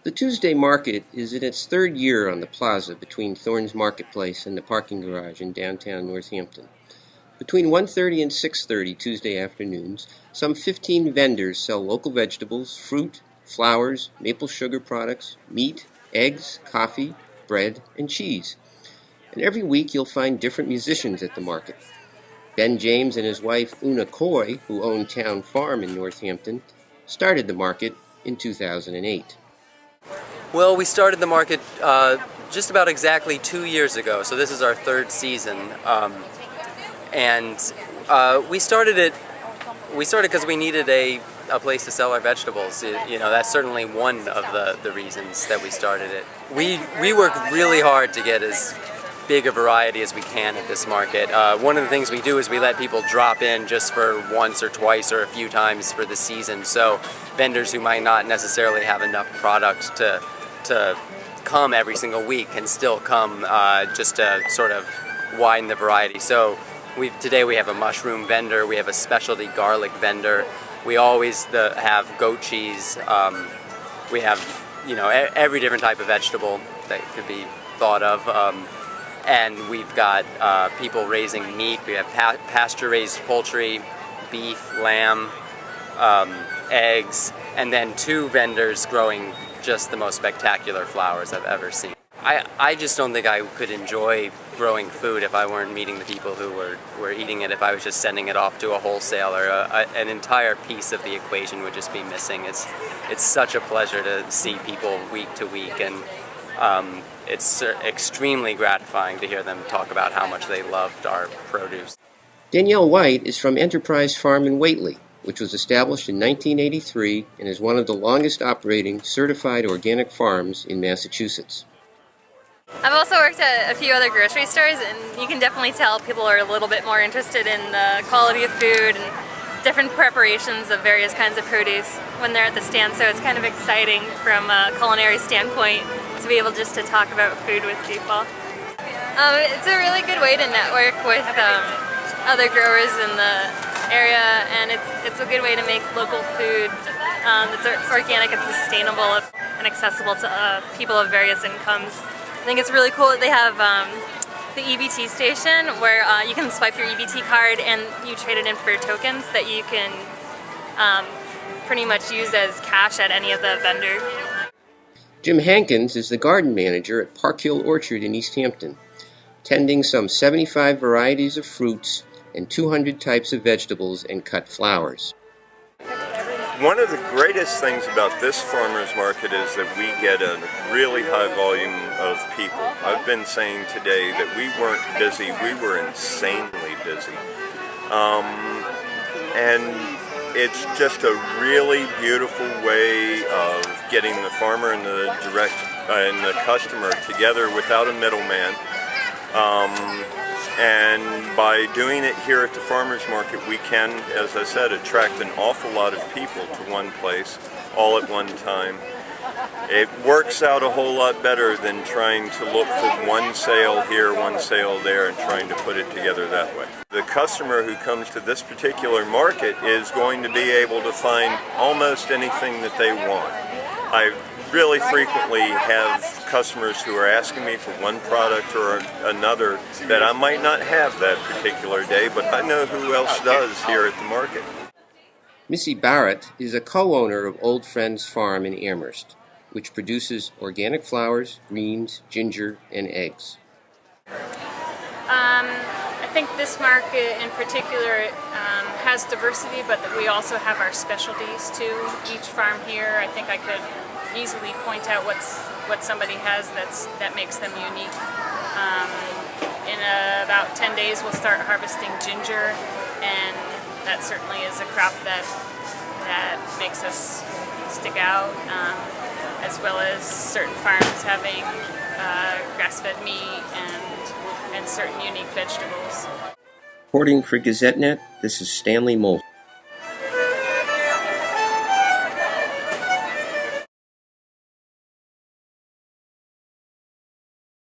The Tuesday Market is in its third year on the plaza between Thornes Marketplace and the parking garage in downtown Northampton. Between 1:30 and 6:30 Tuesday afternoons, some 15 vendors sell local vegetables, fruit, flowers, maple sugar products, meat, eggs, coffee, bread, and cheese. And every week you'll find different musicians at the market. Ben James and his wife Una Coy, who own Town Farm in Northampton, started the market in 2008. Well, we started the market just about exactly 2 years ago, so this is our third season. We started because we needed a place to sell our vegetables. That's certainly one of the reasons that we started it. We work really hard to get as big a variety as we can at this market. One of the things we do is we let people drop in just for once or twice or a few times for the season, so vendors who might not necessarily have enough product to come every single week can still come just to sort of widen the variety. So today we have a mushroom vendor, we have a specialty garlic vendor, we always have goat cheese, we have every different type of vegetable that could be thought of. And we've got people raising meat. We have pasture-raised poultry, beef, lamb, eggs, and then two vendors growing just the most spectacular flowers I've ever seen. I just don't think I could enjoy growing food if I weren't meeting the people who were eating it. If I was just sending it off to a wholesaler, an entire piece of the equation would just be missing. It's such a pleasure to see people week to week, and it's extremely gratifying to hear them talk about how much they loved our produce. Danielle White is from Enterprise Farm in Whately, which was established in 1983 and is one of the longest operating certified organic farms in Massachusetts. I've also worked at a few other grocery stores, and you can definitely tell people are a little bit more interested in the quality of food and different preparations of various kinds of produce when they're at the stand, so it's kind of exciting from a culinary standpoint to be able just to talk about food with people. It's a really good way to network with other growers in the area, and it's a good way to make local food that's organic and sustainable and accessible to people of various incomes. I think it's really cool that they have the EBT station where you can swipe your EBT card and you trade it in for tokens that you can pretty much use as cash at any of the vendors. Jim Hankins is the garden manager at Park Hill Orchard in East Hampton, tending some 75 varieties of fruits and 200 types of vegetables and cut flowers. One of the greatest things about this farmer's market is that we get a really high volume of people. I've been saying today that we weren't busy, we were insanely busy. And it's just a really beautiful way of getting the farmer and the customer together without a middleman. And by doing it here at the farmer's market, we can, as I said, attract an awful lot of people to one place all at one time. It works out a whole lot better than trying to look for one sale here, one sale there, and trying to put it together that way. The customer who comes to this particular market is going to be able to find almost anything that they want. I really frequently have customers who are asking me for one product or another that I might not have that particular day, but I know who else does here at the market. Missy Barrett is a co-owner of Old Friends Farm in Amherst, which produces organic flowers, greens, ginger, and eggs. I think this market in particular has diversity, but that we also have our specialties too. Each farm here, I think I could easily point out what somebody has that makes them unique. In about 10 days we'll start harvesting ginger, and that certainly is a crop that makes us stick out, as well as certain farms having grass-fed meat and certain unique vegetables. Reporting for GazetteNet, this is Stanley Moulton.